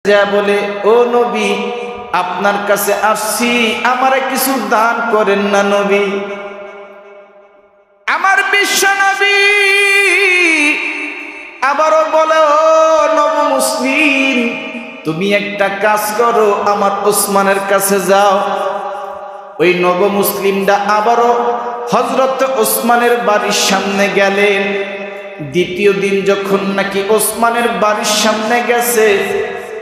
যা বলে, ও নবী, আপনার কাছে আসছি, আমারে কিছু দান করেন না নবী। আমার বিশ্ব নবী আবারও বলে, ও নব মুসলিম, তুমি একটা কাজ করো, আমার ওসমানের কাছে যাও। ওই নব মুসলিমরা আবারও হযরত ওসমানের বাড়ির সামনে গেলেন। দ্বিতীয় দিন যখন নাকি ওসমানের বাড়ির সামনে গেছে,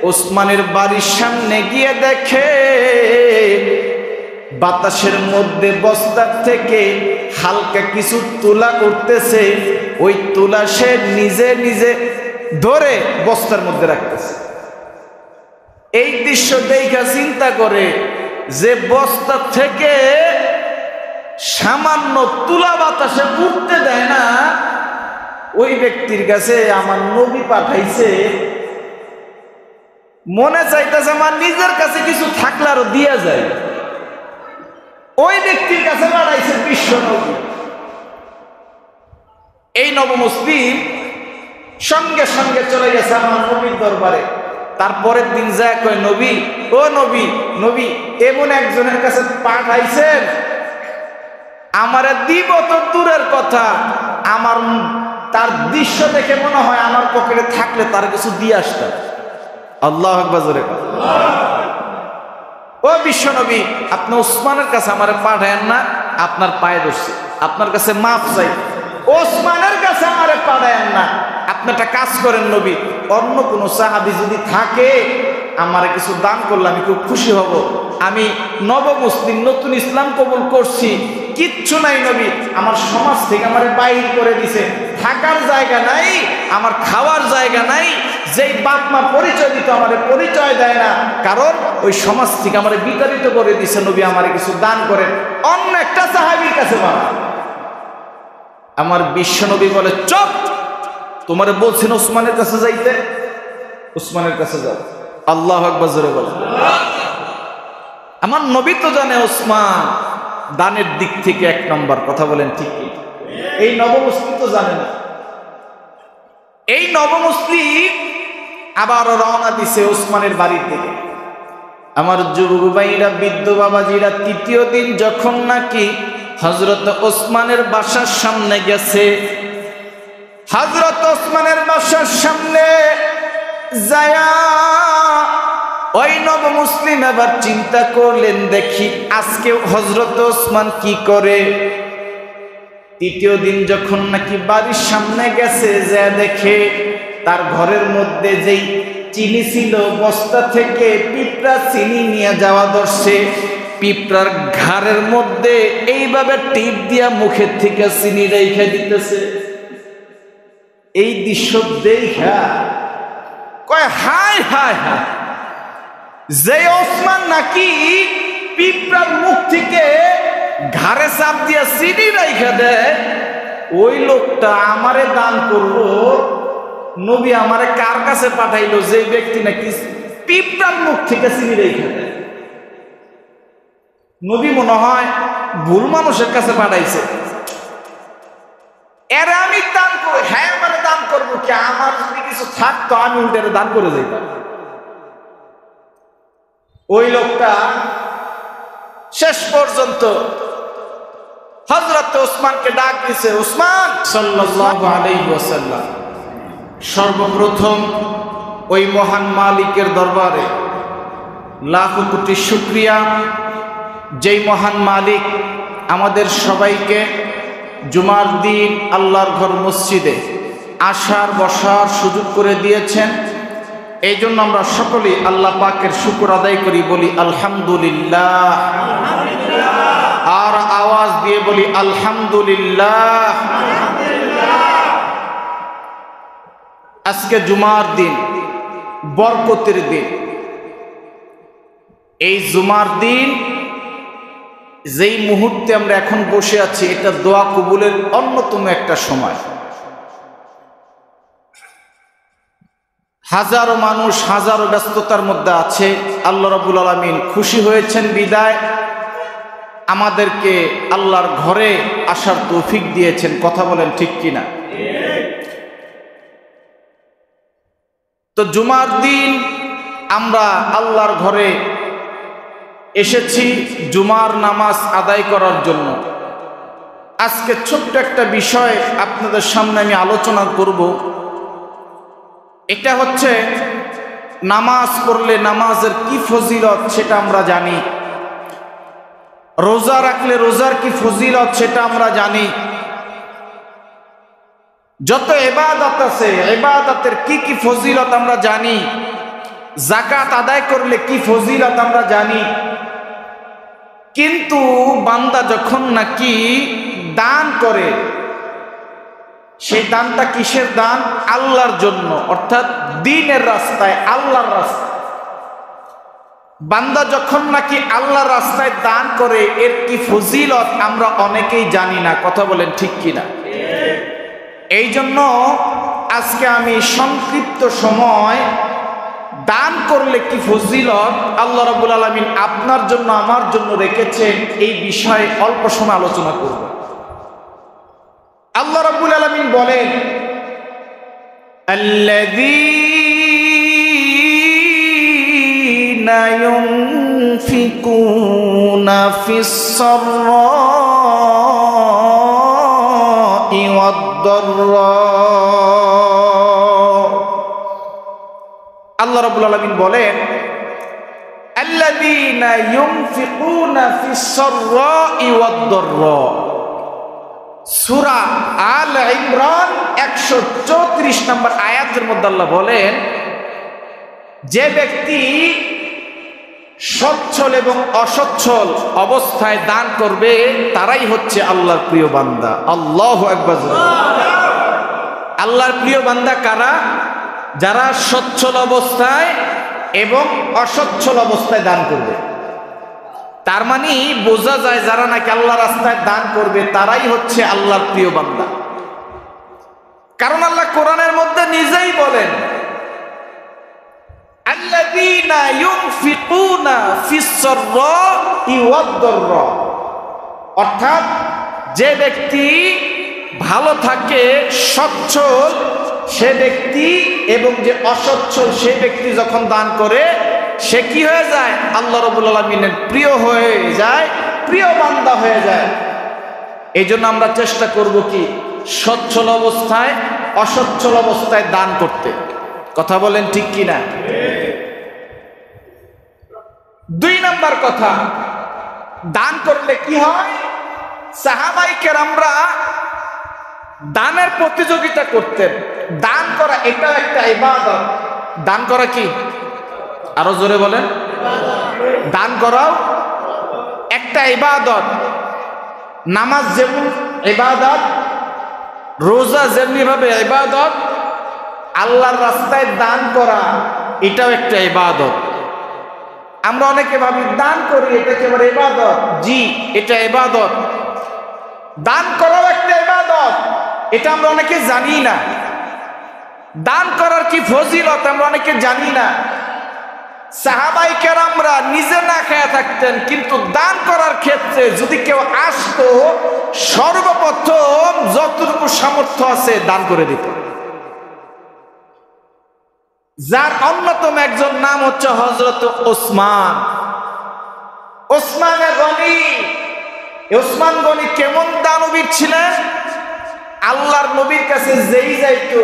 ওসমানের বাড়ির সামনে গিয়ে দেখে বাতাসের মধ্যে বস্তার থেকে হালকা কিছু তুলা উঠতেছে। ওই তুলা সে নিজে নিজে ধরে বস্তার মধ্যে রাখতেছে। এই দৃশ্য দেখা চিন্তা করে যে বস্তা থেকে সামান্য তুলা বাতাসে উঠতে দেয় না, ওই ব্যক্তির কাছে আমার নবী পাঠাইছে, মনে চাইতেছে আমার নিজের কাছে কিছু থাকলে আরো দিয়া যায়। ওই ব্যক্তির কাছে পাঠাইছে বিশ্ব নবী। এই নব মুসলিম সঙ্গে সঙ্গে চলে গেছে আমার নবীর দরবারে। তারপরের দিন যায় কয়, নবী, ও নবী, নবী এমন একজনের কাছে পাঠাইছেন, আমারে দিব তো দূরের কথা, আমার তার দৃশ্য দেখে মনে হয় আমার পকেটে থাকলে তার কিছু দিয়ে আসতাম। আল্লাহু আকবার জোরে। ও বিশ্ব নবী, আপনি ওসমানের কাছে আমারে পাঠায়েন না, আপনার পায়ে ধরছি, আপনার কাছে মাফ চাই, ওসমানের কাছে আমারে পাঠায়েন না। আপনি একটা কাজ করেন নবী, অন্য কোনো সাহাবী যদি থাকে আমারে কিছু দান করলে আমি খুব খুশি হব। আমি নব মুসলিম, নতুন ইসলাম কবুল করছি, কিচ্ছু নাই নবী, আমার সমাজ থেকে আমারে বাইর করে দিছে, থাকার জায়গা নাই, আমার খাওয়ার জায়গা নাই, যেই বাপ মা পরিচয় দিত আমারে পরিচয় দেয় না, কারণ ওই সমাজ থেকে আমারে বিতাড়িত করে দিছে। নবী আমারে কিছু দান করেন। অন্য একটা সাহাবীর কাছে বলা। আমার বিশ্ব নবী বলে, চুপ, তোমারে বলছেন ওসমানের কাছে যাইতে, ওসমানের কাছে যাও। আল্লাহু আকবার জোরে বলে। আমার নবী তো জানে ওসমান দানের দিক থেকে এক নম্বর, কথা বলেন ঠিক কি? এই নব মুসলিম তো জানে না। এই নব মুসলিম আবার রওনা দিছে ওসমানের বাড়ির দিকে। আমার যুবক ভাইরা, বৃদ্ধ বাবাজিরা, তৃতীয় দিন যখন নাকি হযরত ওসমানের বাসার সামনে গেছে, হযরত ওসমানের বাসার সামনে যায়া ওই নব মুসলিম আবার চিন্তা করলেন, দেখি আজকে হযরত ওসমান কি করে। তৃতীয় দিন যখন নাকি বাড়ির সামনে গেছে, যা দেখে তার ঘরের মধ্যে যেই চিনি ছিল, বস্তা থেকে পিঁপড়া চিনি নিয়ে যাওয়া ধরছে, পিঁপড়ার ঘাড়ের মধ্যে এইভাবে টিপ দিয়া মুখের থেকে চিনি রেখে দিতেছে। এই দৃশ্য দেখা কয়, হায় হায় হায়, যে ওসমান নাকি পিঁপড়ার মুখ থেকে ঘাড়ে চাপ দিয়া চিনি রেখে দেয়, ওই লোকটা আমারে দান করবো, নবী আমারে কার কাছে পাঠাইলো? যে ব্যক্তি নাকি পিঁপড়ার মুখ থেকে চিনি রেখে দেয়। নবী মনে হয় ভুল মানুষের কাছে পাঠাইছে। এর আমি দান করবো, হ্যাঁ আমারে দান করবো কি? আমার যদি কিছু থাকতো আমি উল্টে দান করে যেতাম। ওই লোকটা শেষ পর্যন্ত হযরত ওসমানকে ডাক দিছে। ওসমান সাল্লাল্লাহু আলাইহি ওয়াসাল্লাম সর্বপ্রথম ওই মহান মালিকের দরবারে লাখো কোটি শুকরিয়া, যেই মহান মালিক আমাদের সবাইকে জুমার দিন আল্লাহর ঘর মসজিদে আসার বসার সুযোগ করে দিয়েছেন। এই জন্য আমরা সকলেই আল্লাহ পাকের শুকর আদায় করি, বলি আলহামদুলিল্লাহ। আর আওয়াজ দিয়ে বলি আলহামদুলিল্লাহ। আজকে জুমার দিন, বরকতের দিন। এই জুমার দিন যেই মুহূর্তে আমরা এখন বসে আছি, এটা দোয়া কবুলের অন্যতম একটা সময়। হাজারো মানুষ হাজারো ব্যস্ততার মধ্যে আছে, আল্লাহ রাব্বুল আলামিন খুশি হয়েছেন বিদায় আমাদেরকে আল্লাহর ঘরে আসার তৌফিক দিয়েছেন। কথা বলেন ঠিক কিনা? তো জুমার দিন আমরা আল্লাহর ঘরে এসেছি জুমার নামাজ আদায় করার জন্য। আজকে ছোট্ট একটা বিষয় আপনাদের সামনে আমি আলোচনা করব। এটা হচ্ছে নামাজ পড়লে নামাজের কি ফজিলত সেটা আমরা জানি, রোজা রাখলে রোজার কি ফজিলত সেটা আমরা জানি, যত ইবাদত আছে ইবাদতের কি কি ফজিলত আমরা জানি, যাকাত আদায় করলে কি ফজিলত আমরা জানি। কিন্তু বান্দা যখন নাকি দান করে, সেই দানটা কিসের দান? আল্লাহর জন্য, অর্থাৎ দ্বীনের রাস্তায়, আল্লাহর রাস্তায়। বান্দা যখন নাকি আল্লাহর রাস্তায় দান করে, এর কি ফজিলত আমরা অনেকেই জানি না। কথা বলেন ঠিক কিনা? এই জন্য আজকে আমি সংক্ষিপ্ত সময় দান করলে কি ফজিলত আল্লাহ রাব্বুল আলামিন আপনার জন্য আমার জন্য রেখেছেন, এই বিষয়ে অল্প সময় আলোচনা করব। আল্লাহ রাব্বুল আলামিন বলেন, আল্লাযীনা ইউনফিকুনা ফিস সাররাই ওয়াদ-দাররা। আল্লাহ রাব্বুল আলামিন বলেন, আল্লাযীনা ইউনফিকুনা ফিস সাররাই ওয়াদ-দাররা। সূরা আল ইমরান 134 নম্বর আয়াতের মধ্যে আল্লাহ বলেন, যে ব্যক্তি সচ্ছল এবং অসচ্ছল অবস্থায় দান করবে তারাই হচ্ছে আল্লাহর প্রিয় বান্দা। আল্লাহু আকবার। আল্লাহর প্রিয় বান্দা কারা? যারা সচ্ছল অবস্থায় এবং অসচ্ছল অবস্থায় দান করবে। তার মানে বোঝা যায় যারা নাকি আল্লাহ রাস্তায় দান করবে তারাই হচ্ছে আল্লাহর প্রিয় বান্দা। কারণ আল্লাহ কোরআনের মধ্যে নিজেই বলেন, আল্লাযীনা ইউনফিকুনা ফিস সাররাই ওয়াদ-দাররা, অর্থাৎ যে ব্যক্তি ভালো থাকে, সচ্ছল সে ব্যক্তি এবং যে অসচ্ছল সে ব্যক্তি যখন দান করে সে কি হয়ে যায়? আল্লাহ রাব্বুল আলামিনের প্রিয় হয়ে যায়, প্রিয় বান্দা হয়ে যায়। এই জন্য আমরা চেষ্টা করব কি সচ্ছল অবস্থায় অসচ্ছল অবস্থায় দান করতে। কথা বলেন ঠিক কিনা? 2 নাম্বার কথা, দান করলে কি হয়? সাহাবায়ে কেরামরা দানের প্রতিযোগিতা করতেন। দান করা এটাও একটা ইবাদত। দান করা কি? আরো জোরে বলেন। দান করাও একটা ইবাদত। নামাজ যেমন ইবাদত, রোজা যেমনি ভাবে ইবাদত, আল্লাহর রাস্তায় দান করা এটাও একটা ইবাদত। আমরা অনেকে ভাবি দান করি এটা একেবারে ইবাদত। জি, এটা ইবাদত। দান করাও একটা ইবাদত, এটা আমরা অনেকে জানি না। দান করার কি ফজিলত আমরা অনেকে জানি না। সাহাবায়ে কেরামরা নিজে না খেয়ে থাকতেন, কিন্তু দান করার ক্ষেত্রে যদি কেউ আসতো সর্বপ্রথম যতটুকু সামর্থ্য আছে দান করে দিত। যার অন্যতম একজন নাম হচ্ছে হযরত ওসমান। ওসমান গনি। ওসমান গনি কেমন দানবীর ছিলেন? আল্লাহর নবীর কাছে যেই যাইতো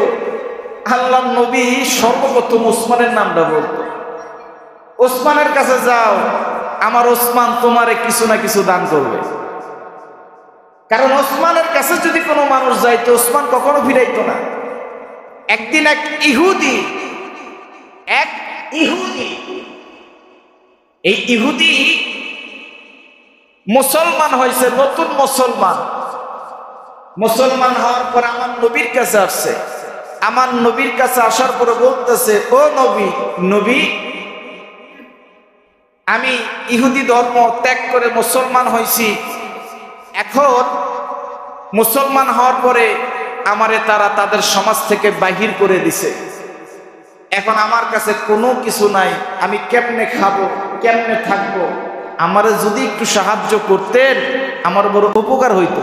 আল্লাহর নবী সর্বপ্রথম ওসমানের নামটা বলতো, ওসমানের কাছে যাও, আমার ওসমান তোমারে কিছু না কিছু দান করবে। কারণ ওসমানের কাছে যদি কোনো মানুষ যাইতো ওসমান কখনো ফিরাইতো না। একদিন এক ইহুদি এই ইহুদি মুসলমান হয়েছে, নতুন মুসলমান হওয়ার পর আমার নবীর কাছে আসছে। আমার নবীর কাছে আসার পরে বলতেছে, ও নবী, আমি ইহুদি ধর্ম ত্যাগ করে মুসলমান হয়েছি। এখন মুসলমান হওয়ার পরে আমারে তারা তাদের সমাজ থেকে বাহির করে দিছে। এখন আমার কাছে কোনো কিছু নাই, আমি কেমনে খাবো, কেমনে থাকবো? আমারে যদি একটু সাহায্য করতেন আমার বড় উপকার হইতো।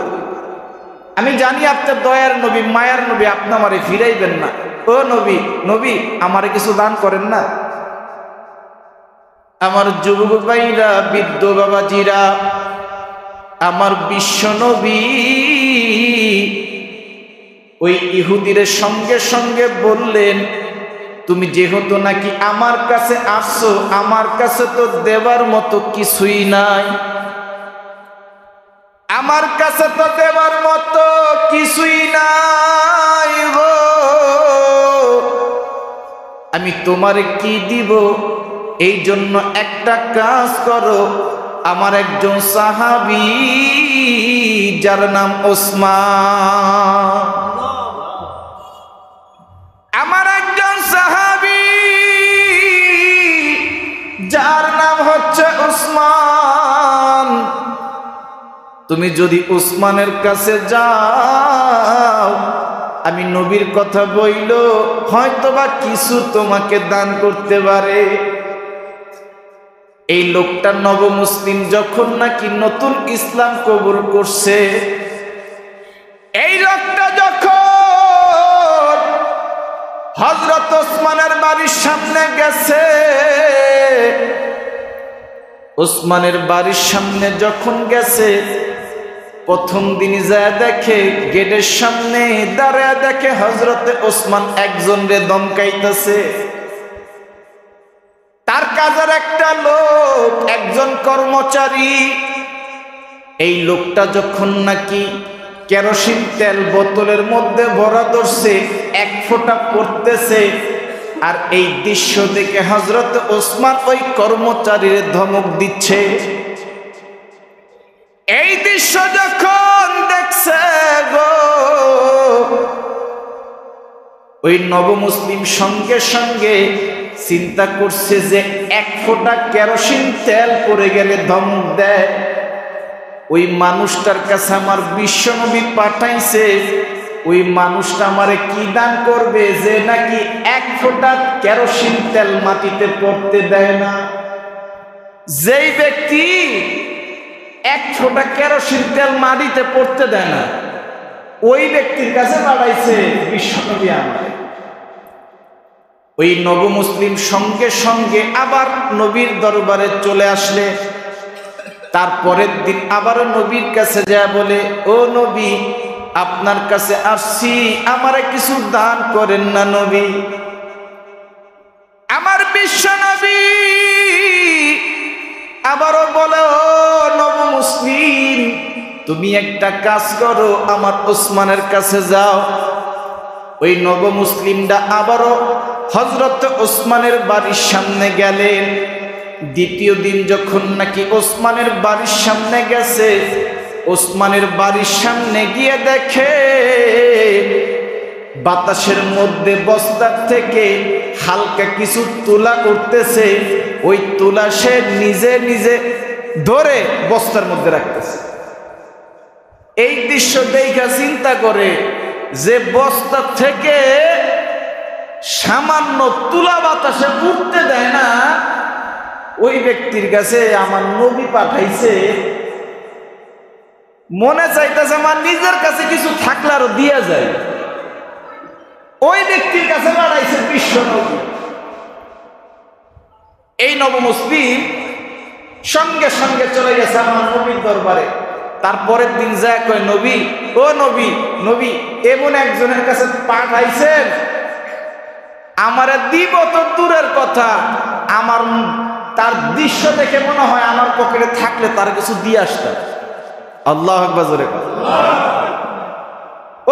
আমি জানি আপনার দয়ার নবী, মায়ার নবী, আপনি আমারে ফিরাইবেন না। ও নবী, আমারে কিছু দান করেন না। আমার যুবক ভাইরা, বৃদ্ধ বাবাজিরা, আমার বিশ্বনবী ওই ইহুদির সঙ্গে সঙ্গে বললেন, তুমি যেহেতু নাকি আমার কাছে আসছো, আমার কাছে তো দেবার মতো কিছুই নাই, আমার কাছে তো দেবার মতো কিছুই নাই গো, আমি তোমারে কি দিব? এই জন্য একটা কাজ করো, আমার একজন সাহাবী যার নাম ওসমান, আমার একজন সাহাবী যার নাম হচ্ছে ওসমান, তুমি যদি ওসমানের কাছে যাও, আমি নবীর কথা বইল হয়তোবা কিছু তোমাকে দান করতে পারে। এই লোকটা নবমুসলিম, যখন নাকি নতুন ইসলাম কবুল করছে, এই লোকটা যখন হযরত ওসমানের বাড়ির সামনে গেছে, ওসমানের বাড়ির সামনে যখন গেছে, প্রথম দিন যা দেখে গেটের সামনে দাঁড়ায় দেখে হযরতে ওসমান একজন রে ধমকাইতেছে। তার কাজের একটা লোক, একজন কর্মচারী। এই লোকটা যখন নাকি কেরোসিন তেল বোতলের মধ্যে ভরা ধরছে, এক ফোঁটা পড়তেছে, আর এই দৃশ্য দেখে হযরত ওসমান ওই কর্মচারীর ধমক দিচ্ছে। এই দৃশ্য যখন দেখছে গো, ওই নবমুসলিম সঙ্গে সঙ্গে চিন্তা করছে যে এক ফোঁটা কেরোসিন তেল পড়ে গেলে ধমক দেয়, ওই মানুষটার কাছে আমার বিশ্বনবী পাঠাইছে, ওই মানুষটা আমারে কি দান করবে যে নাকি এক ফোঁটা কেরোসিন তেল মাটিতে পড়তে দেয় না। যেই ব্যক্তি এক ফোঁটা কেরোসিন তেল মাটিতে পড়তে দেয় না, ওই ব্যক্তির কাছে পাঠাইছে বিশ্বনবী আমারে। ওই নবমুসলিম সঙ্গে সঙ্গে আবার নবীর দরবারে চলে আসলে, তারপরের দিন আবারও নবীর কাছে যায় বলে, ও নবী, আপনার কাছে আসছি, আমারে কিছু দান করেন না নবী। আমার বিশ্বনবী আবারও বলে, ও নবমুসলিম, তুমি একটা কাজ করো, আমার ওসমানের কাছে যাও। ওই নবমুসলিমরা আবারও হযরত ওসমানের বাড়ির সামনে গেলেন। দ্বিতীয় দিন যখন নাকি ওসমানের বাড়ির সামনে গেছে, ওসমানের বাড়ির সামনে গিয়ে দেখে বাতাসের মধ্যে বস্তার থেকে হালকা কিছু তুলা উঠতেছে, ওই তুলা সে নিজে নিজে ধরে বস্তার মধ্যে রাখতেছে। এই দৃশ্য দেখা চিন্তা করে যে বস্তা থেকে সামান্য তুলা বাতাসে উঠতে দেয় না, ওই ব্যক্তির কাছে আমার নবী পাঠাইছে, মনে চাইতেছে আমার নিজের কাছে কিছু থাকলে আরো দিয়া যায়, ওই ব্যক্তির কাছে পাঠাইছে বিশ্বনবী। এই নবমুসলিম সঙ্গে সঙ্গে চলে গেছে আমার নবীর দরবারে। তারপরের দিন যা কয়, নবী, ও নবী, নবী এমন একজনের কাছে পাঠাইছেন, আমারে দিব তো দূরের কথা, আমার তার দৃশ্য দেখে মনে হয় আমার পকেটে থাকলে তার কিছু দিয়ে আসতাম। আল্লাহু আকবার জোরে।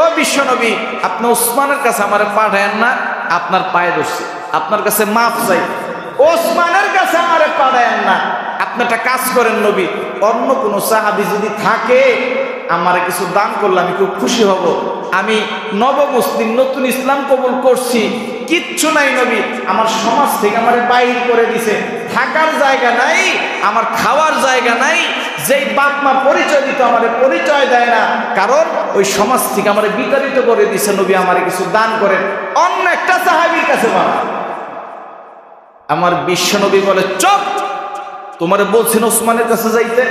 ও বিশ্বনবী, আপনি ওসমানের কাছে আমারে পাঠায়েন না, আপনার পায়ে ধরছি, আপনার কাছে মাফ চাই, ওসমানের কাছে আমারে পাঠায়েন না। আপনি একটা কাজ করেন নবী, অন্য কোনো সাহাবী যদি থাকে আমারে কিছু দান করলে আমি খুব খুশি হব। আমি নবমুসলিম, নতুন ইসলাম কবুল করছি, কিচ্ছু নাই নবী, আমার সমাজ থেকে আমারে বাইর করে দিছে, থাকার জায়গা নাই, আমার খাওয়ার জায়গা নাই, যেই বাপ মা পরিচয় দিত আমারে পরিচয় দেয় না, কারণ ওই সমাজ থেকে আমারে বিতাড়িত করে দিছে, নবী আমারে কিছু দান করেন। অন্য একটা সাহাবীর কাছে বলা, আমার বিশ্বনবী বলে, চুপ, তোমারে বলছেন ওসমানের কাছে যাইতে,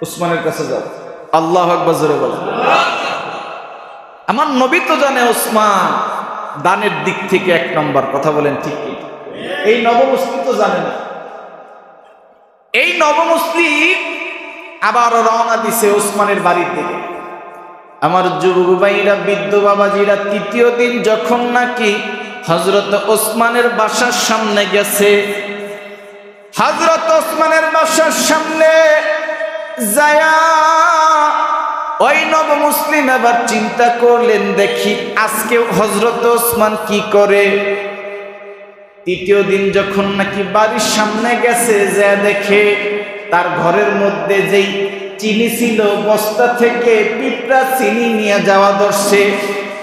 ওসমানের কাছে যাও। আল্লাহু আকবার জোরে বলে। আমার নবী তো জানে ওসমান দানের দিক থেকে এক নম্বর, কথা বলেন ঠিক। এই নবমুসলিম তো জানে না। এই নবমুসলিম আবার রওনা দিছে ওসমানের বাড়ির দিকে। আমার যুবক ভাইরা, বৃদ্ধ বাবাজিরা, তৃতীয় দিন যখন নাকি হযরত ওসমানের বাসার সামনে গেছে, হযরত ওসমানের বাসার সামনে যায়া ওই নবমুসলিম আবার চিন্তা করলেন, দেখি আজকে হযরত ওসমান কি করে। তৃতীয় দিন যখন নাকি বাড়ির সামনে গেছে, যা দেখে তার ঘরের মধ্যে যেই চিনি ছিল, বস্তা থেকে পিঁপড়া চিনি নিয়ে যাওয়া ধরছে,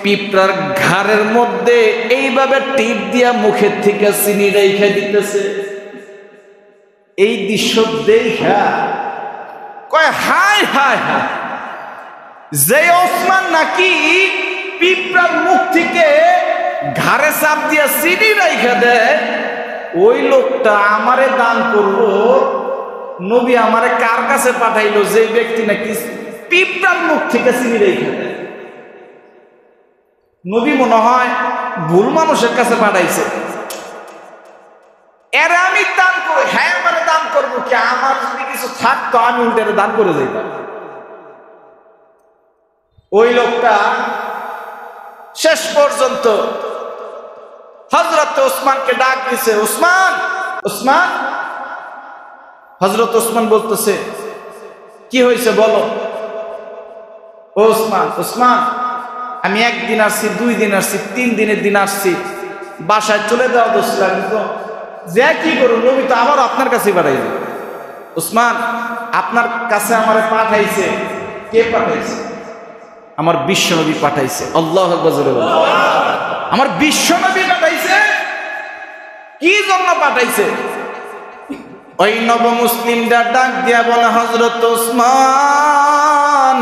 পিঁপড়ার ঘাড়ের মধ্যে এইভাবে টিপ দিয়া মুখের থেকে চিনি রেখে দিতেছে। এই দৃশ্য দেখা কয় হায় হায় হায়, যে ওসমান নাকি পিঁপড়ার মুখ থেকে ঘাড়ে চাপ দিয়া চিনি রেখে দেয়, ওই লোকটা আমারে দান করবো, নবী আমারে কার কাছে পাঠাইলো? যে ব্যক্তি নাকি পিঁপড়ার মুখ থেকে চিনি রেখে দেয়। নবী মনে হয় ভুল মানুষের কাছে পাঠাইছে। এর আমি দান করবো, হ্যাঁ আমারে দান করবো কি? আমার যদি কিছু থাকতো আমি উল্টে দান করে যেতাম। ওই লোকটা শেষ পর্যন্ত হযরত ওসমানকে ডাক দিছে, ওসমান, ওসমান। হযরত ওসমান বলতেছে, কি হয়েছে বলো। ওসমান, ওসমান, আমি একদিন আসছি, 2 দিন আসছি, 3 দিনের দিন আসছি, বাসায় চলে যাওয়া দোষলাম তো যে কি করুন, নবী তো আবার আপনার কাছেই পাঠাইছে। ওসমান, আপনার কাছে আমারে পাঠাইছে। কে পাঠাইছে? আমার বিশ্বনবী পাঠাইছে। আল্লাহু আকবার জোরে বলেন। আমার বিশ্বনবী পাঠাইছে। কি জন্য পাঠাইছে? ওই নবমুসলিমটা ডাক দিয়া বলে, হযরত ওসমান,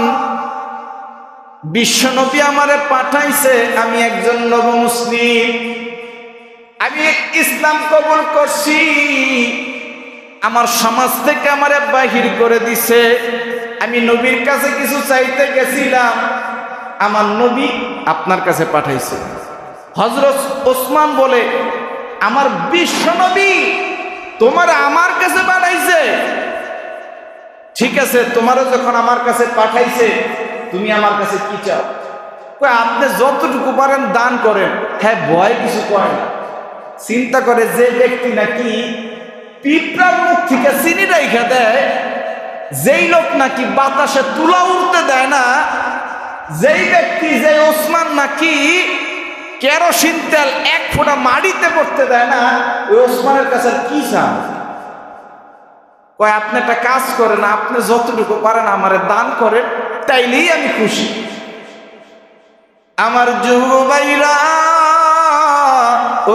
বিশ্বনবী আমারে পাঠাইছে, আমি একজন নবমুসলিম, আমি ইসলাম কবুল করছি, আমার সমাজ থেকে আমারে বাহির করে দিছে, আমি নবীর কাছে কিছু চাইতে গেছিলাম, আমার নবী আপনার কাছে পাঠাইছে। হযরত ওসমান বলে, আমার বিশ্বনবী তোমার আমার কাছে পাঠাইছে? ঠিক আছে, তোমারও যখন আমার কাছে পাঠাইছে, তুমি আমার কাছে কি চাও? কই, আপনি যতটুকু পারেন দান করেন। হ্যাঁ, ভয় কিছু করে না। চিন্তা করে যে ব্যক্তি নাকি পিঁপড়ার মুখ থেকে চিনি রেখে দেয়, যেই লোক নাকি বাতাসে তুলা উড়তে দেয় না, যেই ব্যক্তি, যে ওসমান নাকি কেরোসিন তেল 1 ফোঁটা মাটিতে পড়তে দেয় না, ওই ওসমানের কাছে কি চান? কয়, আপনি একটা কাজ করেন, আপনি যতটুকু পারেন আমারে দান করেন, তাইলেই আমি খুশি। আমার যুবক ভাইরা,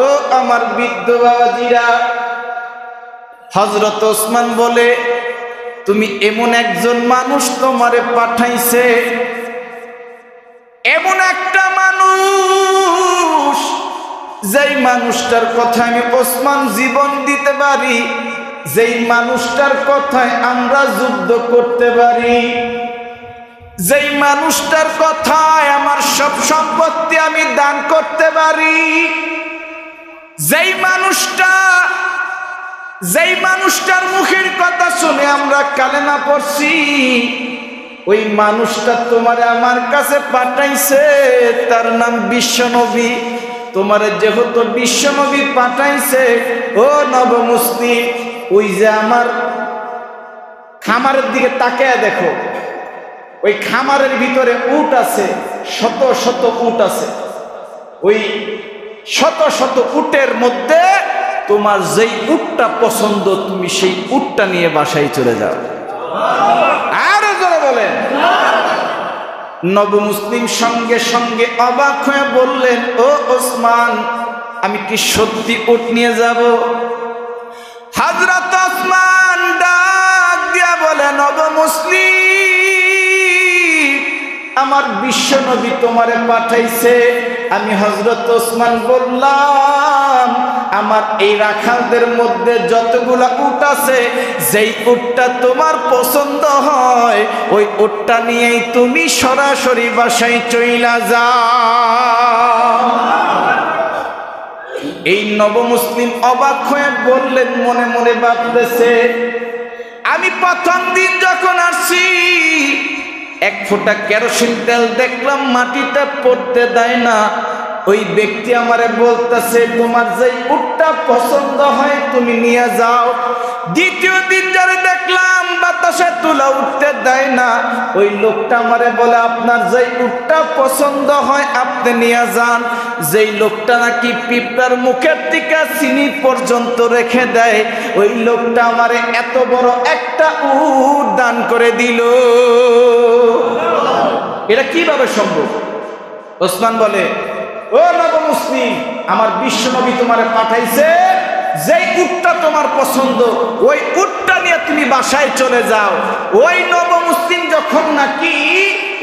ও আমার বৃদ্ধ বাবাজিরা, হযরত ওসমান বলে, তুমি এমন একজন মানুষ তোমারে পাঠাইছে, এমন একটা মানুষ, যেই মানুষটার কথা আমি ওসমান জীবন দিতে পারি, যেই মানুষটার কথায় আমরা যুদ্ধ করতে পারি, যেই মানুষটার কথায় আমার সব সম্পত্তি আমি দান করতে পারি, যেই মানুষটার মুখের কথা শুনে আমরা কালেমা পড়ছি, ওই মানুষটা তোমারে আমার কাছে পাঠাইছে, তার নাম বিশ্বনবী। তোমারে যেহেতু বিশ্বনবী পাঠাইছে, ও নবমুসলিম, ওই যে আমার খামারের দিকে তাকায় দেখো, ওই খামারের ভিতরে উট আছে, শত শত উট আছে, ওই শত শত উটের মধ্যে তোমার যেই উটটা পছন্দ, তুমি সেই উটটা নিয়ে বাসায় চলে যাও। আরো জোরে বলেন। নবমুসলিম সঙ্গে সঙ্গে অবাক হয়ে বললেন, ও ওসমান, আমি কি সত্যি উট নিয়ে যাব? হযরত ওসমান ডাক দিয়া বলে, নবমুসলিম, আমার বিশ্বনবী তোমারে পাঠাইছে। আমি হযরত ওসমান বললাম, আমার এই রাখালদের মধ্যে যতগুলা উট আছে, যেই উটটা তোমার পছন্দ হয়, ওই উটটা নিয়েই তুমি সরাসরি বাসায় চইলা যাও। এই নবমুসলিম অবাক হয়ে বললেন, মনে মনে ভাবতেছে, আমি প্রথম দিন যখন আসছি এক ফোঁটা কেরোসিন তেল দেখলাম মাটিতে পড়তে দেয় না। ওই ব্যক্তি আমারে বলতেছে তোমার যেই উটটা পছন্দ হয় তুমি নিয়ে যাও। দ্বিতীয় দিন যারা দেখলাম বাতাসে তুলা উঠতে দেয় না, ওই লোকটা আমারে বলে আপনার যেই উটটা পছন্দ হয় আপনি নিয়ে যান। যেই লোকটা নাকি পিঁপড়ার মুখের থেকে চিনি পর্যন্ত রেখে দেয়, ওই লোকটা আমারে এত বড় একটা উট দান করে দিল। এটা কিভাবে সম্ভব? ওসমান বলে ও নবমুসলিম, আমার বিশ্বনবী তোমারে পাঠাইছে, যেই উটটা তোমার পছন্দ ওই উটটা নিয়ে তুমি বাসায় চলে যাও। ওই নবমুসলিম যখন নাকি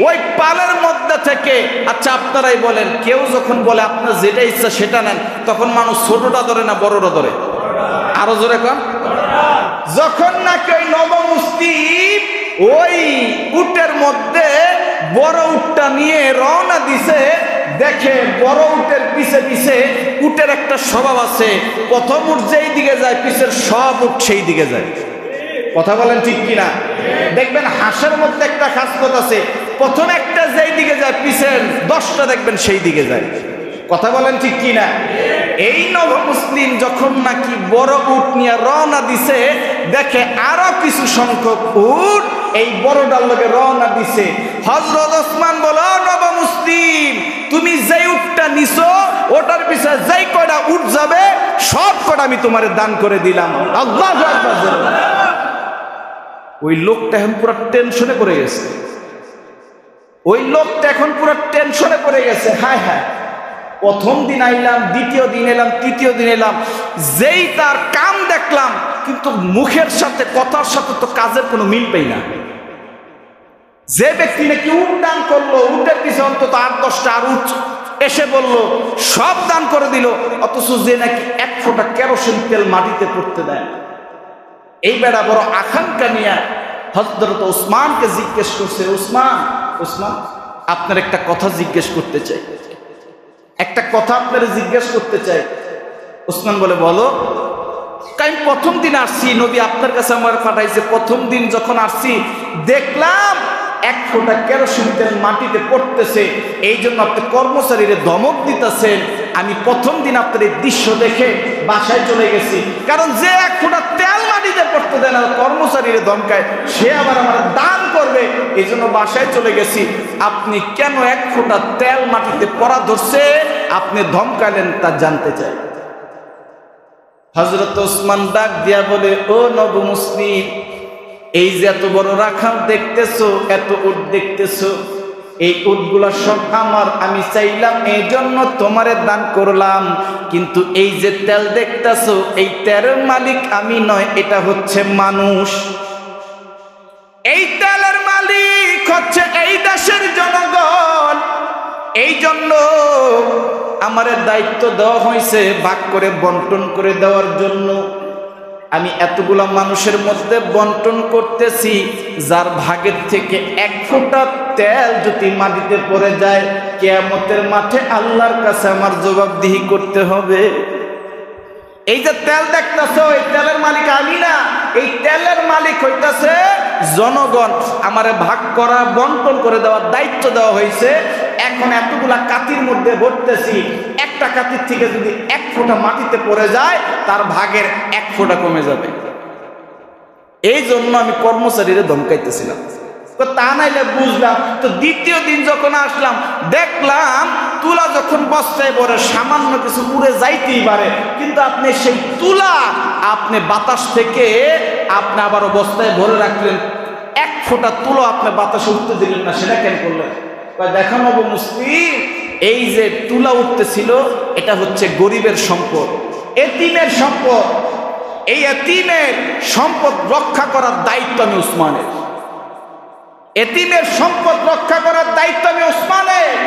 ওই পালের মধ্যে থেকে, আচ্ছা আপনারাই বলেন, কেউ যখন বলে আপনার যেটা ইচ্ছা সেটা নেন, তখন মানুষ ছোটটা ধরে না বড়টা ধরে? আরো জোরে কন। যখন নাকি ওই নবমুসলিম ওই উটের মধ্যে বড় উটটা নিয়ে রওনা দিছে, দেখে বড় উটের পিছে পিছে উটের একটা স্বভাব আছে, প্রথম উট যেই দিকে যায় পিছের সব উট সেই দিকে যায়। কথা বলেন ঠিক কিনা? দেখবেন হাঁসের মধ্যে একটা খাসলত আছে, প্রথম একটা যেই দিকে যায় পিছের 10টা দেখবেন সেই দিকে যায়। কথা বলেন ঠিক কিনা? এই নবমুসলিম যখন নাকি বড় উট নিয়ে রওনা দিছে, দেখে আরো কিছু সংখ্যক উট এই বড়টার লগে রওনা দিছে। হযরত ওসমান বলো নবমুসলিম, তুমি যেই উটটা নিছো ওটার পিছে যেই কয়টা উট যাবে সব কটা আমি তোমারে দান করে দিলাম। আল্লাহু আকবার। ওই লোকটা এখন পুরো টেনশনে পড়ে গেছে। ওই লোকটা এখন পুরো টেনশনে পড়ে গেছে। হায় হায়, প্রথম দিন আইলাম, দ্বিতীয় দিন এলাম, তৃতীয় দিন এলাম, যেই তার কাম দেখলাম, কিন্তু মুখের সাথে কথার সাথে তো কাজের কোনো মিল পাই না। যে ব্যক্তি নাকি উট দান করলো, উটের পিছনে অন্তত 8-10টা আর উট এসে বলল, সব দান করে দিল, অথচ যে নাকি এক ফোঁটা কেরোসিন তেল মাটিতে পড়তে দেয়। এই বেড়া বড় আকাঙ্ক্ষা নিয়ে হযরত ওসমানকে জিজ্ঞেস করছে, ওসমান, ওসমান আপনার একটা কথা জিজ্ঞেস করতে চাই, একটা কথা আপনার জিজ্ঞেস করতে চাই। ওসমান বলে বলো। আমি প্রথম দিন আসছি, নবী আপনার কাছে আমার পাঠাইছে, প্রথম দিন যখন আসছি দেখলাম এক ফোঁটা কেরোসিন তেল মাটিতে পড়তেছে, এই জন্য আপনি কর্মচারীরে ধমক দিতেছেন। আমি প্রথম দিন আপনার এই দৃশ্য দেখে বাসায় চলে গেছি, কারণ যে এক ফোঁটা তেল মাটিতে পড়তে দেয় না, কর্মচারীরে ধমকায়, সে আবার আমার দান করবে, এই জন্য বাসায় চলে গেছি। আপনি কেন এক ফোঁটা তেল মাটিতে পড়া ধরছে আপনি ধমকালেন তা জানতে চাই। হযরত ওসমান ডাক দিয়া বলে, ও নবমুসলিম, এই যে এত বড় রাখাল দেখতেছো, এত উট দেখতেছো, এই উটগুলা সব আমার, আমি চাইলাম এই জন্য তোমারে দান করলাম, কিন্তু এই যে তেল দেখতেছো এই তেলের মালিক আমি নয়, এটা হচ্ছে মানুষ। এই তেলের মালিক হচ্ছে এই দেশের জনগণ। এই জন্য আমারে দায়িত্ব দেওয়া হয়েছে ভাগ করে বন্টন করে দেওয়ার জন্য। আমি এতগুলা মানুষের মধ্যে বন্টন করতেছি, যার ভাগের থেকে এক ফোঁটা তেল যদি মাটিতে পড়ে যায়, কিয়ামতের মাঠে আল্লাহর কাছে আমার জবাবদিহি করতে হবে। এই যে তেল দেখতেছো, এই তেলের মালিক আমি না, এই তেলের মালিক হইতাছে জনগণ। আমারে ভাগ করা, বন্টন করে দেওয়ার দায়িত্ব দেওয়া হয়েছে। এখন এতগুলা কাতির মধ্যে ভরতেছি, একটা কাতির থেকে যদি এক ফোঁটা মাটিতে পড়ে যায় তার ভাগের এক ফোঁটা কমে যাবে। এই জন্য আমি কর্মচারীরা ধমকাইতেছিলাম, তা নাইলে বুঝলাম। তো দ্বিতীয় দিন যখন আসলাম দেখলাম তুলা যখন বস্তায় ভরে সামান্য কিছু উড়ে যাইতেই পারে, কিন্তু আপনি সেই তুলা আপনি বাতাস থেকে আপনি আবারও বস্তায় ভরে রাখলেন, এক ফোঁটা তুলো আপনি বাতাসে উঠতে দিলেন না, সেটা কেন করলেন? দেখা নবো মুসলিম, এই যে তুলা উঠতেছিল এটা হচ্ছে গরিবের সম্পদ, এতিমের সম্পদ। এই এতিমের সম্পদ রক্ষা করার দায়িত্ব আমি উসমানের। এতিমের সম্পদ রক্ষা করার দায়িত্ব আমি উসমানের।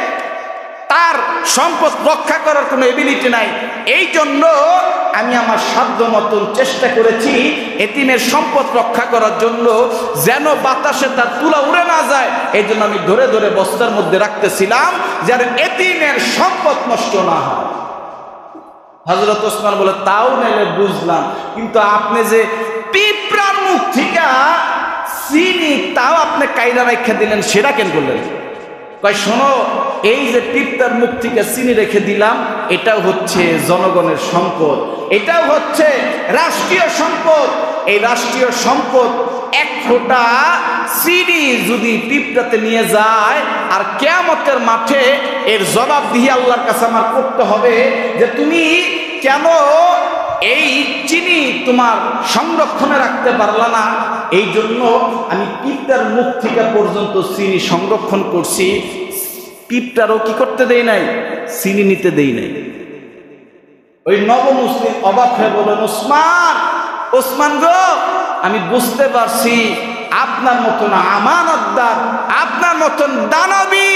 তার সম্পদ রক্ষা করার কোনো এবিলিটি নাই, এই জন্য আমি আমার সাধ্য মতন চেষ্টা করেছি এতিমের সম্পদ রক্ষা করার জন্য, যেন বাতাসে তার তুলা উড়ে না যায়। এই জন্য আমি ধরে ধরে বস্তার মধ্যে রাখতেছিলাম যেন এতিমের সম্পদ নষ্ট না হয়। হযরত ওসমান বলে, তাও নাইলে বুঝলাম, কিন্তু আপনি যে পিঁপড়ার মুখ থেকে দুইটা চিনি তাও আপনি কায়দা রেখে দিলেন, সেটা কেন করলেন? কয় শোনো, এই যে পিঁপড়ার মুখ থেকে চিনি রেখে দিলাম, এটাও হচ্ছে জনগণের সম্পদ, এটাও হচ্ছে রাষ্ট্রীয় সম্পদ। এই রাষ্ট্রীয় সম্পদ এক ফোঁটা চিনি যদি পিঁপড়াতে নিয়ে যায়, আর কিয়ামতের মাঠে এর জবাবদিহি আল্লাহর কাছে আমার করতে হবে যে তুমি কেন এই চিনি তোমার সংরক্ষণে রাখতে পারলা না। এই জন্য আমি পিঁপড়ার মুখ থেকে পর্যন্ত চিনি সংরক্ষণ করছি, পিঁপড়ারও কি করতে দেই নাই, চিনি নিতে দেই নাই। ওই নবমুসলিম অবাক হয়ে বলেন, ওসমান, ওসমান গো, আমি বুঝতে পারছি আপনার মতন আমানতদার, আপনার মতন দানবী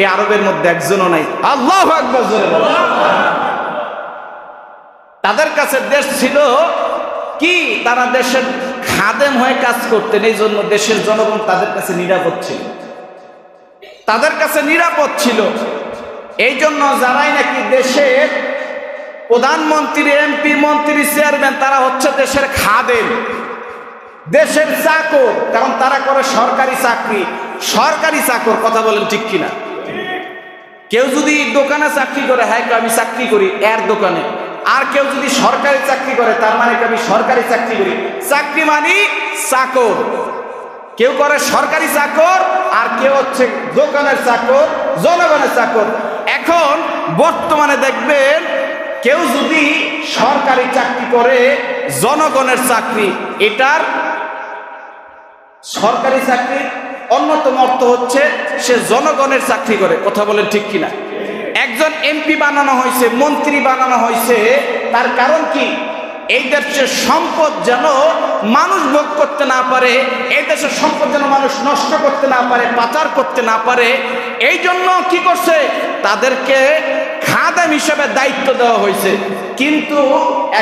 এই আরবের মধ্যে একজনও নাই। আল্লাহু আকবার জোরে বলেন। তাদের কাছে দেশ ছিল কি, তারা দেশের খাদেম হয়ে কাজ করতেন, এই জন্য দেশের জনগণ তাদের কাছে নিরাপদ ছিল, তাদের কাছে নিরাপদ ছিল। এই জন্য যারাই নাকি দেশের প্রধানমন্ত্রী, এমপি, মন্ত্রী, চেয়ারম্যান, তারা হচ্ছে দেশের খাদেম, দেশের চাকর, কারণ তারা করে সরকারি চাকরি, সরকারি চাকর। কথা বলেন ঠিক কিনা? কেউ যদি দোকানে চাকরি করে, হ্যাঁ আমি চাকরি করি এর দোকানে, আর কেউ যদি সরকারি চাকরি করে, তার মানে আমি সরকারি চাকরি করি। চাকরি মানে চাকর, কেউ করে সরকারি চাকর, আর কেউ হচ্ছে দোকানের চাকর, জনগণের চাকর। এখন বর্তমানে দেখবেন কেউ যদি সরকারি চাকরি করে, জনগণের চাকরি, এটার সরকারি চাকরির অন্যতম অর্থ হচ্ছে সে জনগণের চাকরি করে। কথা বলেন ঠিক কিনা? একজন এমপি বানানো হয়েছে, মন্ত্রী বানানো হয়েছে, তার কারণ কি? এই দেশের সম্পদ যেন মানুষ ভোগ করতে না পারে, এই দেশের সম্পদ যেন মানুষ নষ্ট করতে না পারে, পাচার করতে না পারে। এই জন্য কি করছে, তাদেরকে খাদেম হিসেবে দায়িত্ব দেওয়া হয়েছে। কিন্তু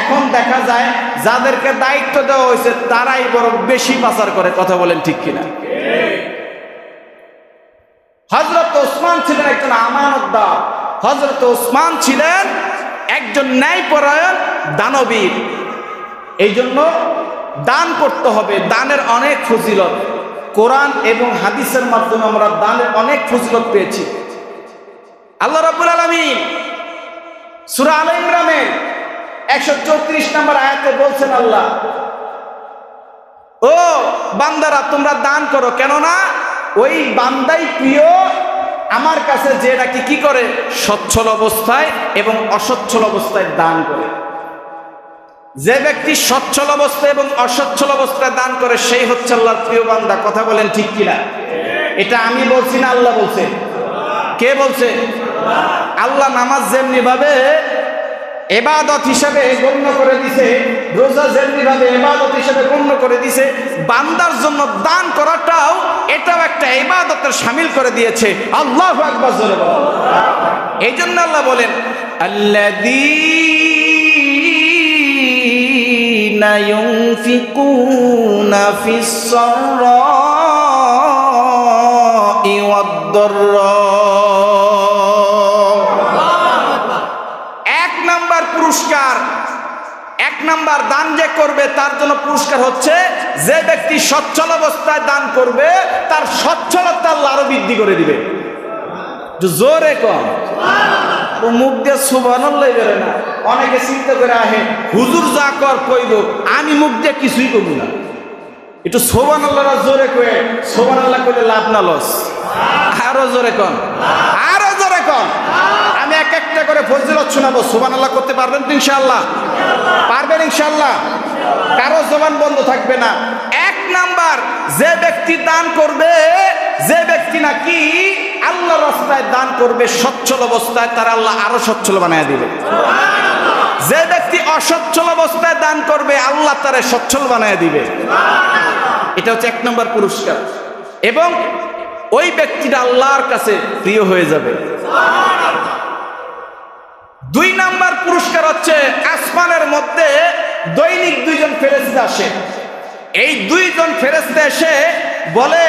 এখন দেখা যায় যাদেরকে দায়িত্ব দেওয়া হয়েছে তারাই বরং বেশি পাচার করে। কথা বলেন ঠিক কিনা? হযরত ওসমান ছিলেন একজন আমানতদার, হযরত ওসমান ছিলেন একজন ন্যায়পরায়ণ দানবীর। এই জন্য দান করতে হবে, দানের অনেক ফজিলত। কোরআন এবং হাদিসের মাধ্যমে আমরা দানের অনেক ফজিলত পেয়েছি। আল্লাহ রাব্বুল আলামিন সূরা আলে ইমরানের 134 নম্বর আয়াতে বলছেন, আল্লাহ, ও বান্দারা তোমরা দান করো, কেননা ওই বান্দাই প্রিয় আমার কাছে যে নাকি কি করে, সচ্ছল অবস্থায় এবং অসচ্ছল অবস্থায় দান করে। যে ব্যক্তি সচ্ছল অবস্থায় এবং অসচ্ছল অবস্থায় দান করে সেই হচ্ছে আল্লাহর প্রিয় বান্দা। কথা বলেন ঠিক কিনা? এটা আমি বলছি না, আল্লাহ বলছে। কে বলছে? আল্লাহ নামাজ যেমনি ভাবে ইবাদত হিসেবে গণ্য করে দিছে, রোজা যেমনি ভাবে ইবাদত হিসেবে গণ্য করে দিছে, বান্দার জন্য দান করাটাও এটাও একটা ইবাদতের শামিল করে দিয়েছে। আল্লাহু আকবার জোরে বলেন। এই জন্য আল্লাহ বলেন, আল্লাযীনা ইউনফিকুনা ফিস সাররাই ওয়াদ-দাররা। পুরস্কার, এক নাম্বার দান যে করবে তার জন্য পুরস্কার হচ্ছে, যে ব্যক্তি সচ্ছল অবস্থায় দান করবে তার সচ্ছলতা আল্লাহ আরো বৃদ্ধি করে দিবে। জোরে কম, ও মুখ দিয়ে সুবহানাল্লাহ বেরোয় না। অনেকে চিন্তা করে আহে, হুজুর যা কর কইব, আমি মুখ দিয়ে কিছুই করব না। একটু সুবহানাল্লাহ জোরে কয়ে, সুবহানাল্লাহ কইলে লাভ না লস। আরো জোরে কম, আরো জোরে কম। আমি এক একটা করে ফজিলত শোনাবো। সুবহানাল্লাহ করতে পারবেন তো ইনশাআল্লাহ? পারবেন ইনশাআল্লাহ? কারো জবান বন্ধ থাকবে না। এক নাম্বার, যে ব্যক্তি দান করবে, যে ব্যক্তি নাকি আল্লাহর রাস্তায় দান করবে সচ্ছল অবস্থায়, তার আল্লাহ আরো সচ্ছল বানায় দিবে। যে ব্যক্তি অসচ্ছল অবস্থায় দান করবে আল্লাহ তারে সচ্ছল বানায় দিবে। এটা হচ্ছে এক নম্বর পুরস্কার, এবং ওই ব্যক্তিটা আল্লাহর কাছে প্রিয় হয়ে যাবে। দুই নাম্বার পুরস্কার হচ্ছে, আসমানের মধ্যে দৈনিক দুইজন ফেরেশতা আসে। এই দুইজন ফেরেশতা এসে বলে,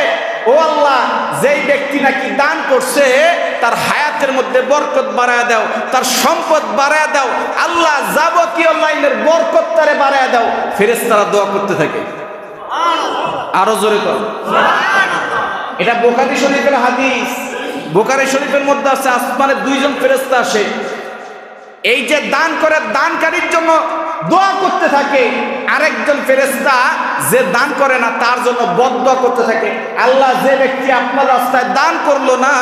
ও আল্লাহ, যেই ব্যক্তি নাকি দান করছে তার হায়াতের মধ্যে বরকত বাড়ায় দাও, তার সম্পদ বাড়ায় দাও, আল্লাহ যাবতীয় লাইনের বরকত তারে বাড়ায় দাও। ফেরেশতারা দোয়া করতে থাকে। আরো জোরে কর। এটা বুখারী শরীফের হাদিস। বুখারী শরীফের মধ্যে আছে আসমানের দুইজন ফেরেশতা আসে, এই যে দান করে দানকারীর জন্য দোয়া করতে থাকে, আরেকজন ফেরেশতা যে দান করে না তার জন্য বদদোয়া করতে থাকে, আল্লাহ যে ব্যক্তি আপনার রাস্তায় দান করলো না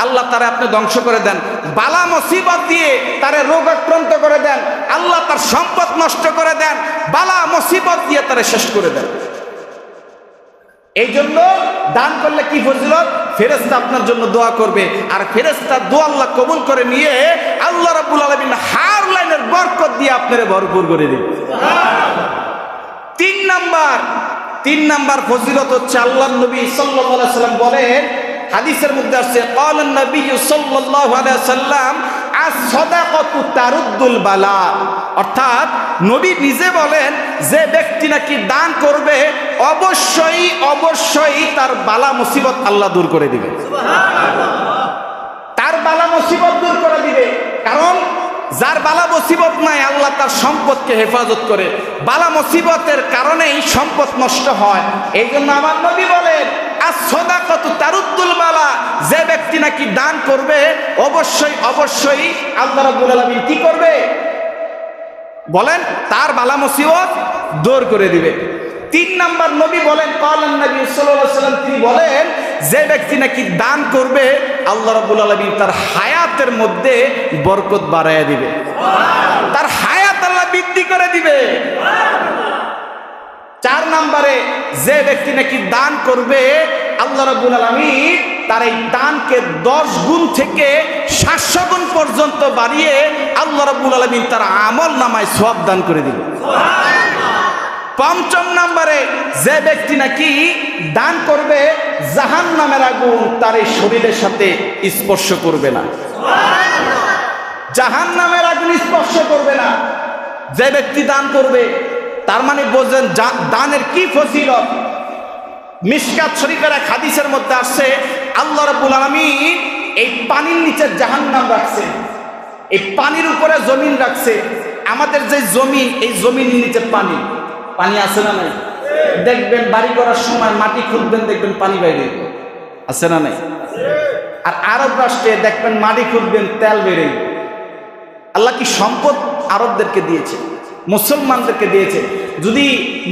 আল্লাহ তারে আপনি ধ্বংস করে দেন, বালা মুসিবত দিয়ে তারে রোগ আক্রান্ত করে দেন, আল্লাহ তার সম্পদ নষ্ট করে দেন, বালা মুসিবত দিয়ে তারে শেষ করে দেন। এই জন্য দান করলে কি ফজিলত? ফেরেশতা আপনার জন্য দোয়া করবে, আর ফেরেশতা দোয়া আল্লাহ কবুল করে নিয়ে আল্লাহ রাব্বুল আলামিন হার লাইনের বরকত দিয়ে আপনারে ভরপুর করে দিবে। তিন নাম্বার ফজিলত হচ্ছে আল্লাহর নবী সাল্লাল্লাহু আলাইহি সাল্লাম বলেন, হাদিসের মধ্যে আছে ক্বালান নবী সাল্লাল্লাহু আলাইহি সাল্লাম আস-সাদাকাতু তারুদ্দুল বালা, অর্থাৎ নবী নিজে বলেন যে ব্যক্তি নাকি দান করবে অবশ্যই তার বালা মুসিবত আল্লাহ দূর করে দিবে। তার বালা মুসিবত দূর করে দিবে, কারণ যার বালা মুসিবত নাই আল্লাহ তার সম্পদকে হেফাজত করে, বালা মুসিবতের কারণেই সম্পদ নষ্ট হয়। এই জন্য আমার নবী বলেন আস-সাদাকাতু তারুদ্দুল বালা, যে ব্যক্তি নাকি দান করবে অবশ্যই আল্লাহ রাব্বুল আলামিন কি করবে বলেন? তার বালা মুসিবত দূর করে দিবে। 3 নাম্বার নবী বলেন, ক্বালান নবী সাল্লাল্লাহু আলাইহি ওয়াসাল্লাম, তিনি বলেন যে ব্যক্তি নাকি দান করবে আল্লাহ রাব্বুল আলামিন তার হায়াতের মধ্যে বরকত বাড়ায়া দিবে, তার হায়াত আল্লাহ বৃদ্ধি করে দিবে। 4 নম্বরে যে ব্যক্তি নাকি দান করবে আল্লাহ রাব্বুল আলামিন তার এই দানকে 10 গুণ থেকে 700 গুণ পর্যন্ত বাড়িয়ে আল্লাহ রাব্বুল আলামিন তার আমল নামায় সওয়াব দান করে দিবে। 5 নম্বরে যে ব্যক্তি নাকি দান করবে জাহান্নামের আগুন তার এই শরীরের সাথে স্পর্শ করবে না, জাহান্নামের আগুন স্পর্শ করবে না যে ব্যক্তি দান করবে। তার মানে বোঝেন দানের কি ফজিলত। মিশকাত শরীফের এক হাদিসের মধ্যে আসছে আল্লাহ রাব্বুল আলামিন এই পানির নিচে জাহান্নাম রাখছে, এই পানির উপরে জমিন রাখছে। আমাদের যে জমিন, এই জমিনের নিচে পানি আছে না নাই? দেখবেন বাড়ি করার সময় মাটি খুঁড়বেন, দেখবেন পানি বাইরে আছে না নাই? আর আরব রাষ্ট্রে দেখবেন মাটি খুঁড়বেন তেল বেড়ে। আল্লাহ কি সম্পদ আরবদেরকে দিয়েছে, মুসলমানদেরকে দিয়েছে। যদি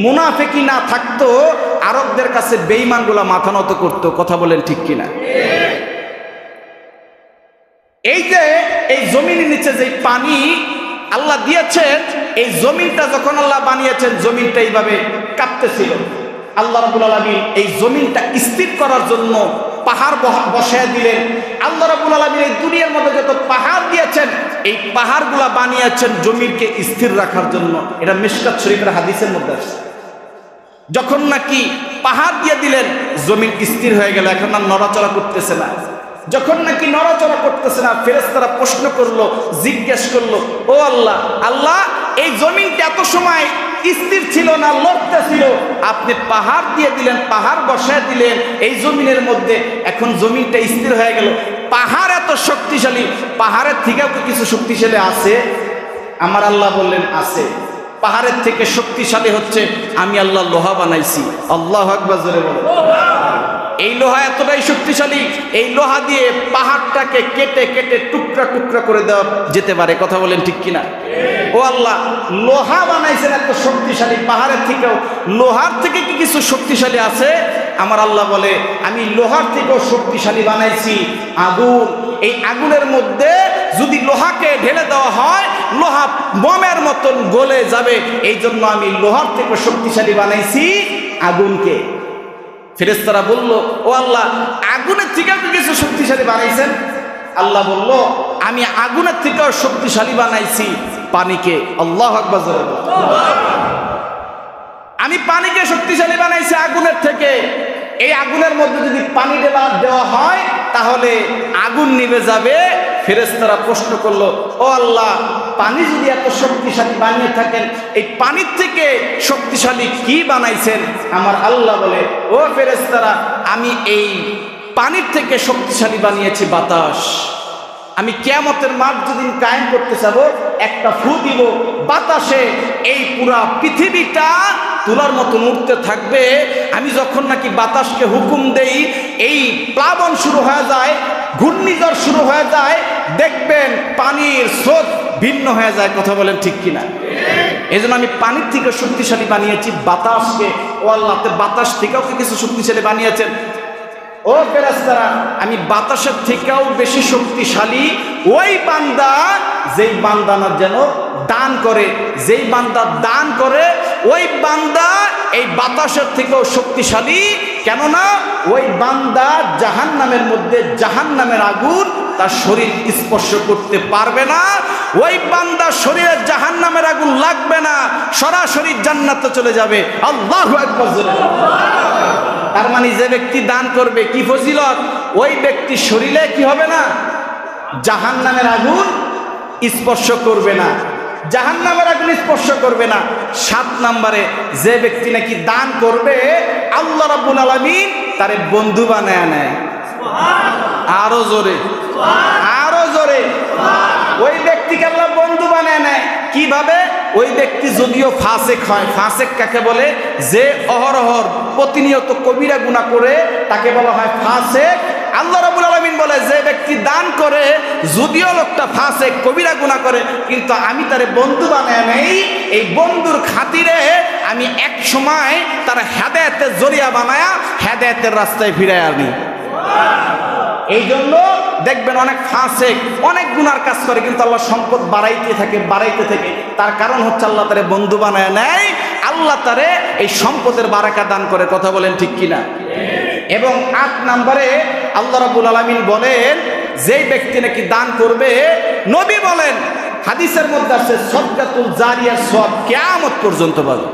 মুনাফিকি না থাকতো আরবদের কাছে বেঈমানগুলা মাথা নত করতো। কথা বলেন ঠিক কিনা? এই যে এই জমিনের নিচে যে পানি আল্লাহ দিয়েছেন, এই জমিনটা যখন আল্লাহ বানিয়েছেন জমিনটা এইভাবে কাঁপতেছিল। আল্লাহ রাব্বুল আলামিন এই জমিনটা স্থির করার জন্য পাহাড় বসায় দিলেন। আল্লাহ রাব্বুল আলামিন এই দুনিয়ার মধ্যে যত পাহাড় দিয়েছেন এই পাহাড়গুলা বানিয়েছেন জমিনকে স্থির রাখার জন্য। এটা মিশকাত শরীফের হাদিসের মধ্যে আছে। যখন নাকি পাহাড় দিয়ে দিলেন জমিন স্থির হয়ে গেল, এখন আর নড়াচড়া করতেছে না। যখন নাকি নড়াচড়া করতেছে না, ফেরেশতারা প্রশ্ন করলো, জিজ্ঞেস করলো, ও আল্লাহ, আল্লাহ এই জমিনটা এত সময় স্থির ছিল না, লড়তেছিল, আপনি পাহাড় দিয়ে দিলেন, পাহাড় বসায় দিলেন এই জমিনের মধ্যে, এখন জমিনটা স্থির হয়ে গেল। পাহাড় এত শক্তিশালী, পাহাড়ের থেকেও তো কিছু শক্তিশালী আছে। আমার আল্লাহ বললেন আছে। পাহাড়ের থেকে শক্তিশালী হচ্ছে আমি আল্লাহ লোহা বানাইছি। আল্লাহু আকবার, জোরে বলেন। এই লোহা এতটাই শক্তিশালী, এই লোহা দিয়ে পাহাড়টাকে কেটে কেটে টুকরা টুকরা করে দেওয়া যেতে পারে। কথা বলেন ঠিক কিনা? ও আল্লাহ, লোহা বানাইছেন এত শক্তিশালী, পাহাড়ের থেকেও লোহার থেকে কি কিছু শক্তিশালী আছে? আমার আল্লাহ বলে আমি লোহার থেকেও শক্তিশালী বানাইছি আগুন। এই আগুনের মধ্যে যদি লোহাকে ঢেলে দেওয়া হয় লোহা বোমের মতন গলে যাবে, এই জন্য আমি লোহার থেকে শক্তিশালী বানাইছি আগুনকে। ফেরেশতারা বলল, ও আল্লাহ, আগুনের থেকেও কিছু শক্তিশালী বানাইছেন? আল্লাহ বলল, আমি আগুনের থেকেও শক্তিশালী বানাইছি পানিকে। আল্লাহু আকবার, আমি পানিকে শক্তিশালী বানাইছি আগুনের থেকে। এই আগুনের মধ্যে যদি পানি দেওয়া হয় তাহলে আগুন নিভে যাবে। ফেরেশতারা প্রশ্ন করলো, ও আল্লাহ, পানি যদি এত শক্তিশালী বানিয়ে থাকেন, এই পানির থেকে শক্তিশালী কি বানাইছেন? আমার আল্লাহ বলে, ও ফেরেশতারা, আমি এই পানির থেকে শক্তিশালী বানিয়েছি বাতাস। আমি কিয়ামতের মাঠ যেদিন কায়েম করতে যাব, একটা ফু দিব, বাতাসে এই পুরা পৃথিবীটা তুলার মতো উঠতে থাকবে। আমি যখন নাকি বাতাসকে হুকুম দেই, এই প্লাবন শুরু হয়ে যায়, ঘূর্ণিঝড় শুরু হয়ে যায়, দেখবেন পানির স্রোত ভিন্ন হয়ে যায়। কথা বলেন ঠিক কিনা? এই জন্য আমি পানির থেকে শক্তিশালী বানিয়েছি বাতাসকে। ও আল্লাহ, বাতাস থেকেও কিছু শক্তিশালী বানিয়েছেন। ও ফেরেশতারা, আমি বাতাসের থেকেও বেশি শক্তিশালী ওই বান্দা যেই বান্দা না যেন দান করে, যেই বান্দা দান করে ওই বান্দা এই বাতাসের থেকেও শক্তিশালী। কেননা ওই বান্দা জাহান্নামের মধ্যে জাহান্নামের আগুন তার শরীর স্পর্শ করতে পারবে না, ওই বান্দা শরীরে জাহান্নামের আগুন লাগবে না, সরাসরি জান্নাতে চলে যাবে। আল্লাহু আকবার। তার মানে যে ব্যক্তি দান করবে কি ফজিলত, ওই ব্যক্তি শরীরে কি হবে না, জাহান্নামের আগুন স্পর্শ করবে না, জাহান্নামের আগুন স্পর্শ করবে না। 7 নম্বরে যে ব্যক্তি নাকি দান করবে আল্লাহ রাব্বুল আলামিন তারে বন্ধু বানায় নেয়। আরো জোরে, আরো জোরে। ওই ব্যক্তিকে আল্লাহ বন্ধু বানায় নেয়। কিভাবে? ওই ব্যক্তি যদিও ফাসেক হয়, ফাসেক কাকে বলে? যে অহরহর প্রতিনিয়ত কবিরা গুনাহ করে তাকে বলা হয় ফাসেক। আল্লাহ রাব্বুল আলামিন বলে যে ব্যক্তি দান করে যদিও লোকটা ফাসেক কবিরা গুনাহ করে, কিন্তু আমি তারে বন্ধু বানায় নেই। এই বন্ধুর খাতিরে আমি এক সময় তার হেদায়েতের জরিয়া বানায়া হেদায়েতের রাস্তায় ফিরায় আনি। এই জন্য দেখবেন অনেক ফাসেক অনেক গুনার কাজ করে, কিন্তু আল্লাহ সম্পদ বাড়াইতে থাকে, বাড়াইতে থাকে। তার কারণ হচ্ছে আল্লাহ তারে বন্ধু বানায় নেয়, আল্লাহ তারে এই সম্পদের বারাকা দান করে। কথা বলেন ঠিক কিনা? এবং 8 নম্বরে আল্লাহ রাব্বুল আলামিন বলেন যেই ব্যক্তি নাকি দান করবে, নবী বলেন হাদিসের মধ্যে আছে সদকাতুল জারিয়ার সওয়াব কিয়ামত পর্যন্ত পাবে।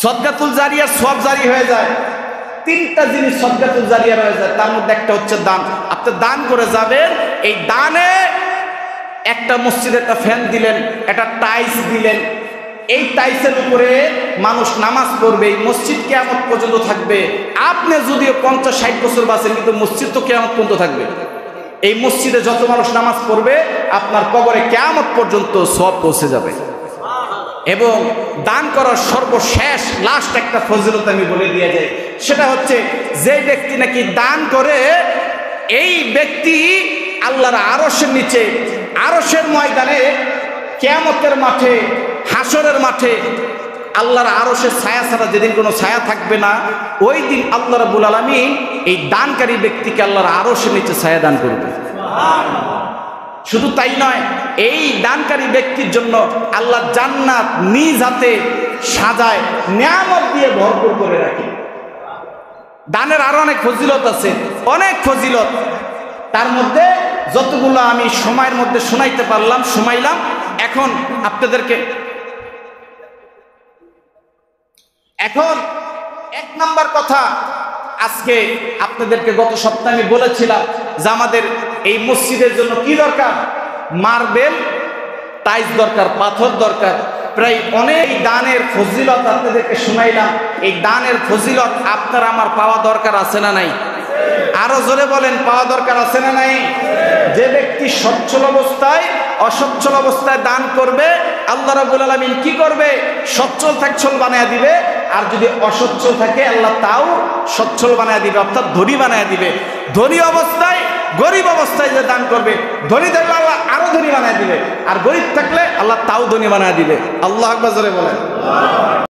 সদকাতুল জারিয়ার সওয়াব জারি হয়ে যায়। 3টা জিনিস সদকাতুল জারিয়া হয়ে যায়, তার মধ্যে একটা হচ্ছে দান। আপনি দান করে যাবেন, এই দানে একটা মসজিদে একটা ফ্যান দিলেন, একটা টাইলস দিলেন, এই টাইলসের উপরে মানুষ নামাজ পড়বে, এই মসজিদ কিয়ামত পর্যন্ত থাকবে। আপনি যদিও 50-60 বছর বাঁচেন, কিন্তু মসজিদ তো কিয়ামত পর্যন্ত থাকবে। এই মসজিদে যত মানুষ নামাজ পড়বে আপনার কবরে কিয়ামত পর্যন্ত সওয়াব পৌঁছে যাবে। এবং দান করার সর্বশেষ লাস্ট একটা ফজিলত আমি বলে দিয়ে যাই, সেটা হচ্ছে যে ব্যক্তি নাকি দান করে এই ব্যক্তি আল্লাহর আরশের নিচে, আরশের ময়দানে, কিয়ামতের মাঠে, হাসরের মাঠে আল্লাহর আরশের ছায়া ছাড়া যেদিন কোনো ছায়া থাকবে না, ওই দিন আল্লাহ রাব্বুল আলামিন এই দানকারী ব্যক্তিকে আল্লাহর আরশের নিচে ছায়া দান করবে। শুধু তাই নয়, এই দানকারী ব্যক্তির জন্য আল্লাহ জান্নাত নিজ হাতে সাজায়, নিয়ামত দিয়ে ভরপুর করে রাখে। দানের আরো অনেক ফজিলত আছে, অনেক ফজিলত। তার মধ্যে যতগুলো আমি সময়ের মধ্যে শোনাইতে পারলাম শোনাইলাম। এখন আপনাদেরকে এখন 1 নাম্বার কথা, আজকে আপনাদেরকে গত সপ্তাহে আমি বলেছিলাম যে আমাদের এই মসজিদের জন্য কি দরকার? মার্বেল, টাইলস দরকার, পাথর দরকার। প্রায় অনেক দানের ফজিলত আপনাদেরকে শোনাইলাম। এই দানের ফজিলত আপনার আমার পাওয়া দরকার আছে না নাই? আরো জোরে বলেন, পাওয়া দরকার আছে না নাই? যে ব্যক্তি সচ্ছল অবস্থায় অসচ্ছল অবস্থায় দান করবে, আল্লাহ রাব্বুল আলামিন কি করবে? সচ্ছল সচ্ছল বানায় দিবে। আর যদি অসচ্ছল থাকে আল্লাহ তাও সচ্ছল বানায় দিবে, অর্থাৎ ধনী বানায় দিবে। ধনী অবস্থায়, গরিব অবস্থায় যে দান করবে, ধনী থাকলে আল্লাহ আরো ধনী বানায় দিবে, আর গরিব থাকলে আল্লাহ তাও ধনী বানায় দিবে। আল্লাহু আকবার জোরে বলেন।